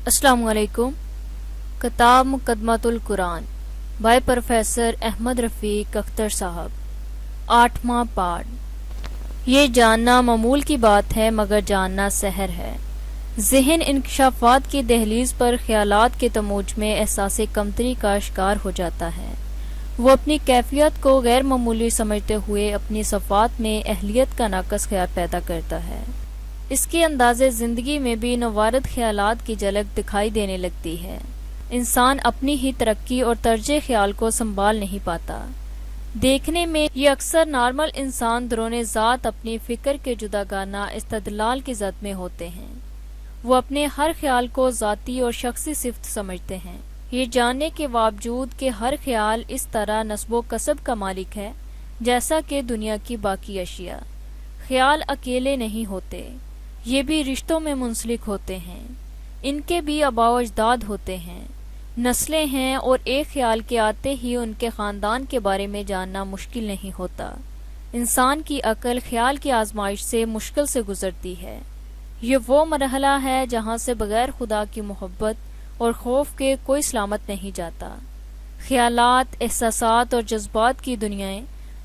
السلام علیکم۔ کتاب مقدمۃ القرآن بائی پروفیسر احمد رفیق اختر صاحب، 8واں پارٹ۔ یہ جاننا معمول کی بات ہے مگر جاننا سحر ہے۔ ذہن انکشافات کی دہلیز پر خیالات کے تموج میں احساس کمتری کا شکار ہو جاتا ہے۔ وہ اپنی کیفیت کو غیر معمولی سمجھتے ہوئے اپنی صفات میں اہلیت کا ناقص خیال پیدا کرتا ہے۔ اس کے انداز زندگی میں بھی نوارد خیالات کی جھلک دکھائی دینے لگتی ہے۔ انسان اپنی ہی ترقی اور طرز خیال کو سنبھال نہیں پاتا۔ دیکھنے میں یہ اکثر نارمل انسان درون ذات اپنی فکر کے جداگانہ استدلال کی زد میں ہوتے ہیں۔ وہ اپنے ہر خیال کو ذاتی اور شخصی صفت سمجھتے ہیں، یہ جاننے کے باوجود کہ ہر خیال اس طرح نسب و کسب کا مالک ہے جیسا کہ دنیا کی باقی اشیاء۔ خیال اکیلے نہیں ہوتے، یہ بھی رشتوں میں منسلک ہوتے ہیں، ان کے بھی آباء و اجداد ہوتے ہیں، نسلیں ہیں، اور ایک خیال کے آتے ہی ان کے خاندان کے بارے میں جاننا مشکل نہیں ہوتا۔ انسان کی عقل خیال کی آزمائش سے مشکل سے گزرتی ہے۔ یہ وہ مرحلہ ہے جہاں سے بغیر خدا کی محبت اور خوف کے کوئی سلامت نہیں جاتا۔ خیالات، احساسات اور جذبات کی دنیایں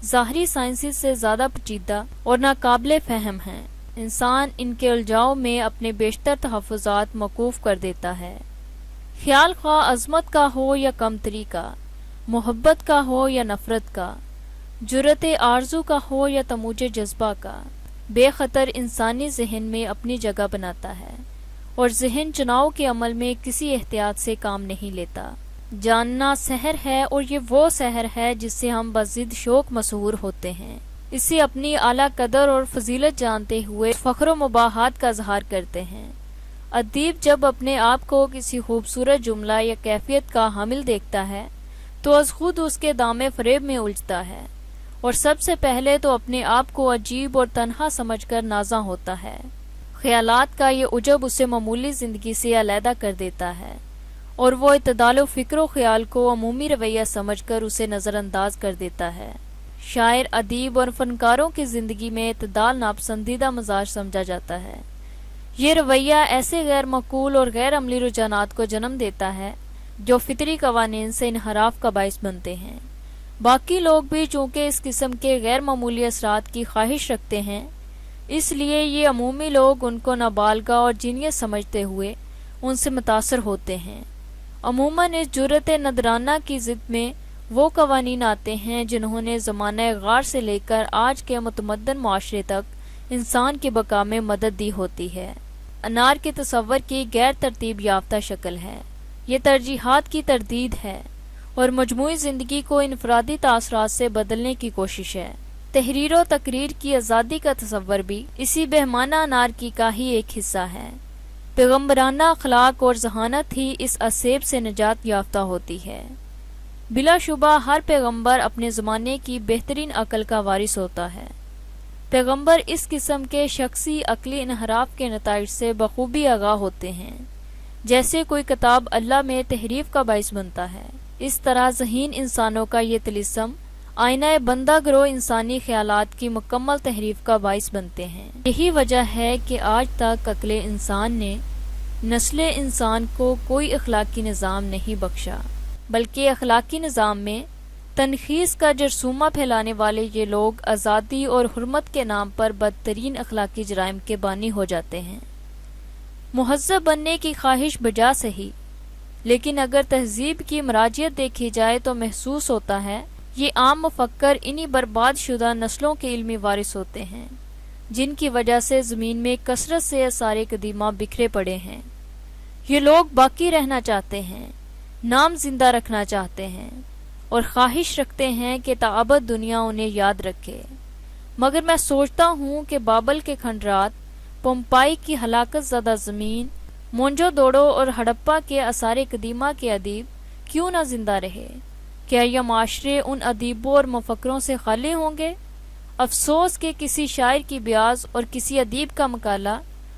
ظاہری سائنسی سے زیادہ پیچیدہ اور ناقابل فہم ہیں۔ انسان ان کے الجھاؤ میں اپنے بیشتر تحفظات موقوف کر دیتا ہے۔ خیال خواہ عظمت کا ہو یا کمتری کا، محبت کا ہو یا نفرت کا، جرأت آرزو کا ہو یا تموج جذبہ کا، بے خطر انسانی ذہن میں اپنی جگہ بناتا ہے، اور ذہن چناؤ کے عمل میں کسی احتیاط سے کام نہیں لیتا۔ جاننا سحر ہے، اور یہ وہ سحر ہے جس سے ہم بضد شوق مسحور ہوتے ہیں۔ اسے اپنی اعلیٰ قدر اور فضیلت جانتے ہوئے فخر و مباحات کا اظہار کرتے ہیں۔ ادیب جب اپنے آپ کو کسی خوبصورت جملہ یا کیفیت کا حامل دیکھتا ہے تو از خود اس کے دام فریب میں الجھتا ہے، اور سب سے پہلے تو اپنے آپ کو عجیب اور تنہا سمجھ کر نازاں ہوتا ہے۔ خیالات کا یہ عجب اسے معمولی زندگی سے علیحدہ کر دیتا ہے، اور وہ اعتدال و فکر و خیال کو عمومی رویہ سمجھ کر اسے نظر انداز کر دیتا ہے۔ شاعر، ادیب اور فنکاروں کی زندگی میں اعتدال ناپسندیدہ مزاج سمجھا جاتا ہے۔ یہ رویہ ایسے غیر معقول اور غیر عملی رجحانات کو جنم دیتا ہے جو فطری قوانین سے انحراف کا باعث بنتے ہیں۔ باقی لوگ بھی چونکہ اس قسم کے غیر معمولی اثرات کی خواہش رکھتے ہیں، اس لیے یہ عمومی لوگ ان کو نابالغہ اور جینیس سمجھتے ہوئے ان سے متاثر ہوتے ہیں۔ عموماً اس جرأت ندرانہ کی ضد میں وہ قوانین آتے ہیں جنہوں نے زمانہ غار سے لے کر آج کے متمدن معاشرے تک انسان کی بقا میں مدد دی ہوتی ہے۔ انار کے تصور کی غیر ترتیب یافتہ شکل ہے، یہ ترجیحات کی تردید ہے، اور مجموعی زندگی کو انفرادی تاثرات سے بدلنے کی کوشش ہے۔ تحریر و تقریر کی آزادی کا تصور بھی اسی بہمانہ انارکی کا ہی ایک حصہ ہے۔ پیغمبرانہ اخلاق اور ذہانت ہی اس عصیب سے نجات یافتہ ہوتی ہے۔ بلا شبہ ہر پیغمبر اپنے زمانے کی بہترین عقل کا وارث ہوتا ہے۔ پیغمبر اس قسم کے شخصی عقلی انحراف کے نتائج سے بخوبی آگاہ ہوتے ہیں۔ جیسے کوئی کتاب اللہ میں تحریف کا باعث بنتا ہے، اس طرح ذہین انسانوں کا یہ طلسم آئینہ بندہ گروہ انسانی خیالات کی مکمل تحریف کا باعث بنتے ہیں۔ یہی وجہ ہے کہ آج تک عقل انسان نے نسل انسان کو کوئی اخلاقی نظام نہیں بخشا، بلکہ اخلاقی نظام میں تنخیص کا جرثومہ پھیلانے والے یہ لوگ آزادی اور حرمت کے نام پر بدترین اخلاقی جرائم کے بانی ہو جاتے ہیں۔ مہذب بننے کی خواہش بجا سہی، لیکن اگر تہذیب کی مراجعت دیکھی جائے تو محسوس ہوتا ہے یہ عام مفکر انہی برباد شدہ نسلوں کے علمی وارث ہوتے ہیں جن کی وجہ سے زمین میں کثرت سے آثار قدیمہ بکھرے پڑے ہیں۔ یہ لوگ باقی رہنا چاہتے ہیں، نام زندہ رکھنا چاہتے ہیں، اور خواہش رکھتے ہیں کہ تابد دنیا انہیں یاد رکھے۔ مگر میں سوچتا ہوں کہ بابل کے کھنڈرات، پومپائی کی ہلاکت زدہ زمین، مونجو دوڑو اور ہڑپا کے آثار قدیمہ کے ادیب کیوں نہ زندہ رہے؟ کیا یہ معاشرے ان ادیبوں اور مفکروں سے خالی ہوں گے؟ افسوس کہ کسی شاعر کی بیاض اور کسی ادیب کا مقالہ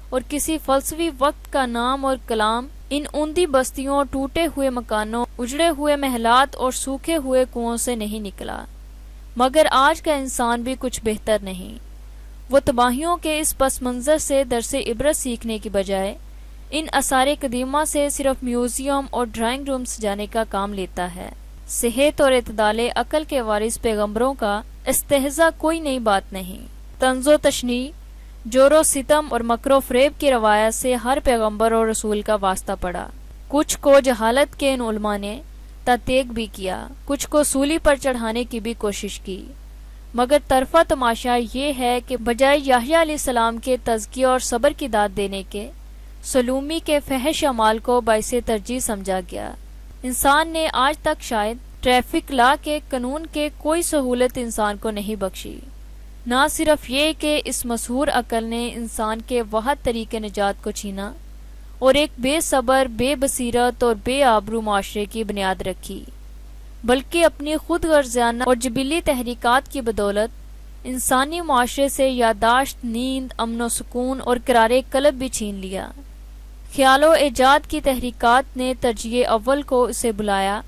اور کسی فلسفی وقت کا نام اور کلام ان اوندی بستیوں، ٹوٹے ہوئے مکانوں، اجڑے ہوئے محلات اور سوکھے ہوئے کنووں سے نہیں نکلا۔ مگر آج کا انسان بھی کچھ بہتر نہیں۔ وہ تباہیوں کے اس پس منظر سے درس عبرت سیکھنے کی بجائے ان آثار قدیمہ سے صرف میوزیم اور ڈرائنگ روم سجانے کا کام لیتا ہے۔ صحت اور اعتدال عقل کے وارث پیغمبروں کا استہزاء کوئی نئی بات نہیں۔ طنز و تشنیع، جور و ستم اور مکر و فریب کی روایت سے ہر پیغمبر اور رسول کا واسطہ پڑا۔ کچھ کو جہالت کے ان علماء نے تاتیک بھی کیا، کچھ کو سولی پر چڑھانے کی بھی کوشش کی، مگر طرفہ تماشا یہ ہے کہ بجائے یحییٰ علیہ السلام کے تزکیہ اور صبر کی داد دینے کے، سلومی کے فحش اعمال کو باعث ترجیح سمجھا گیا۔ انسان نے آج تک شاید ٹریفک لا کے قانون کے کوئی سہولت انسان کو نہیں بخشی۔ نہ صرف یہ کہ اس مسحور عقل نے انسان کے واحد طریق نجات کو چھینا اور ایک بے صبر، بے بصیرت اور بے آبرو معاشرے کی بنیاد رکھی، بلکہ اپنی خود غرضیانہ اور جبلی تحریکات کی بدولت انسانی معاشرے سے یادداشت، نیند، امن و سکون اور قرار قلب بھی چھین لیا۔ خیال و ایجاد کی تحریکات نے ترجیح اول کو اسے بلایا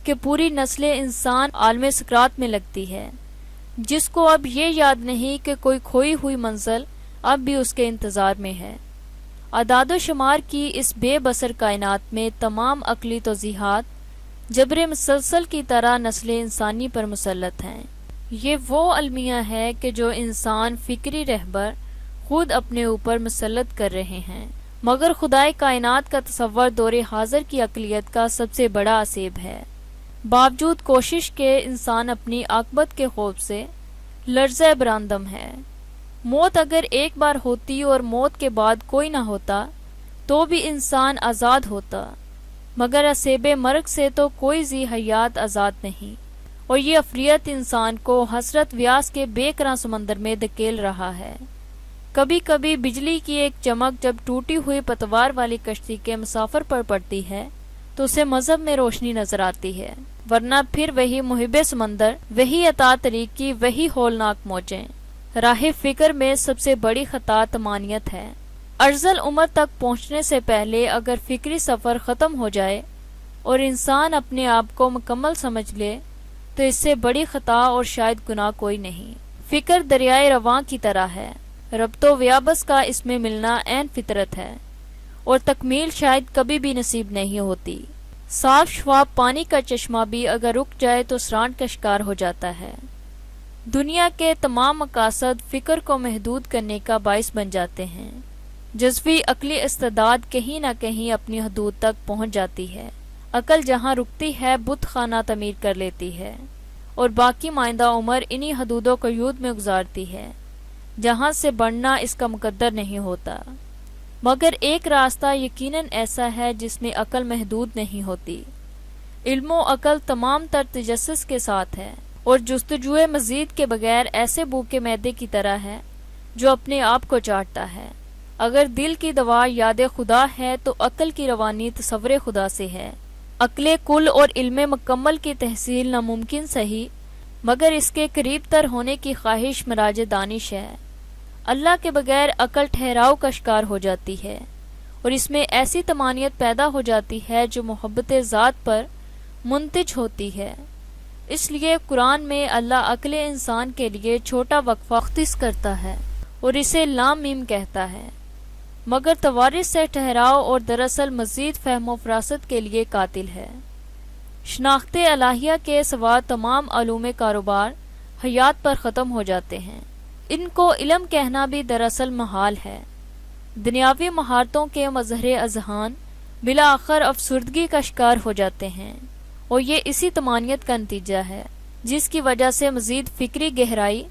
کہ پوری نسل انسان عالم سکرات میں لگتی ہے، جس کو اب یہ یاد نہیں کہ کوئی کھوئی ہوئی منزل اب بھی اس کے انتظار میں ہے۔ اعداد و شمار کی اس بے بسر کائنات میں تمام عقلی توضیحات جبر مسلسل کی طرح نسل انسانی پر مسلط ہیں۔ یہ وہ المیہ ہے کہ جو انسان فکری رہبر خود اپنے اوپر مسلط کر رہے ہیں، مگر خدائے کائنات کا تصور دور حاضر کی عقلیت کا سب سے بڑا عصیب ہے۔ باوجود کوشش کے انسان اپنی عاقبت کے خوف سے لرزہ براندم ہے۔ موت اگر ایک بار ہوتی اور موت کے بعد کوئی نہ ہوتا تو بھی انسان آزاد ہوتا، مگر عصیب مرگ سے تو کوئی ذی حیات آزاد نہیں، اور یہ افریت انسان کو حسرت ویاس کے بے کراں سمندر میں دھکیل رہا ہے۔ کبھی کبھی بجلی کی ایک چمک جب ٹوٹی ہوئی پتوار والی کشتی کے مسافر پر پڑتی ہے تو اسے مذہب میں روشنی نظر آتی ہے، ورنہ پھر وہی محب سمندر، وہی عطا طریق کی وہی ہولناک موجیں۔ راہ فکر میں سب سے بڑی خطا طمانیت ہے۔ ارذل عمر تک پہنچنے سے پہلے اگر فکری سفر ختم ہو جائے اور انسان اپنے آپ کو مکمل سمجھ لے تو اس سے بڑی خطا اور شاید گناہ کوئی نہیں۔ فکر دریائے رواں کی طرح ہے، ربط و ویابس کا اس میں ملنا عین فطرت ہے، اور تکمیل شاید کبھی بھی نصیب نہیں ہوتی۔ صاف شفاف پانی کا چشمہ بھی اگر رک جائے تو سرانٹ کا شکار ہو جاتا ہے۔ دنیا کے تمام مقاصد فکر کو محدود کرنے کا باعث بن جاتے ہیں۔ جزوی عقلی استعداد کہیں نہ کہیں اپنی حدود تک پہنچ جاتی ہے۔ عقل جہاں رکتی ہے بت خانہ تعمیر کر لیتی ہے، اور باقی مائندہ عمر انہی حدود و قیود میں گزارتی ہے، جہاں سے بڑھنا اس کا مقدر نہیں ہوتا۔ مگر ایک راستہ یقیناً ایسا ہے جس میں عقل محدود نہیں ہوتی۔ علم و عقل تمام تر تجسس کے ساتھ ہے، اور جستجوئے مزید کے بغیر ایسے بھوکے معدے کی طرح ہے جو اپنے آپ کو چاٹتا ہے۔ اگر دل کی دوا یاد خدا ہے تو عقل کی روانی تصور خدا سے ہے۔ عقل کل اور علم مکمل کی تحصیل ناممکن سہی، مگر اس کے قریب تر ہونے کی خواہش مراج دانش ہے۔ اللہ کے بغیر عقل ٹھہراؤ کا شکار ہو جاتی ہے، اور اس میں ایسی طمانیت پیدا ہو جاتی ہے جو محبت ذات پر منتج ہوتی ہے۔ اس لیے قرآن میں اللہ عقل انسان کے لیے چھوٹا وقفہ مختص کرتا ہے اور اسے لام میم کہتا ہے، مگر توارث سے ٹھہراؤ اور دراصل مزید فہم و فراست کے لیے قاتل ہے۔ شناخت الہیہ کے سوا تمام علوم کاروبار حیات پر ختم ہو جاتے ہیں۔ ان کو علم کہنا بھی دراصل محال ہے۔ دنیاوی مہارتوں کے مظہر اذہان بالآخر افسردگی کا شکار ہو جاتے ہیں، اور یہ اسی طمانیت کا نتیجہ ہے جس کی وجہ سے مزید فکری گہرائی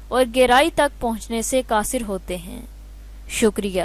اور گہرائی تک پہنچنے سے قاصر ہوتے ہیں۔ شکریہ۔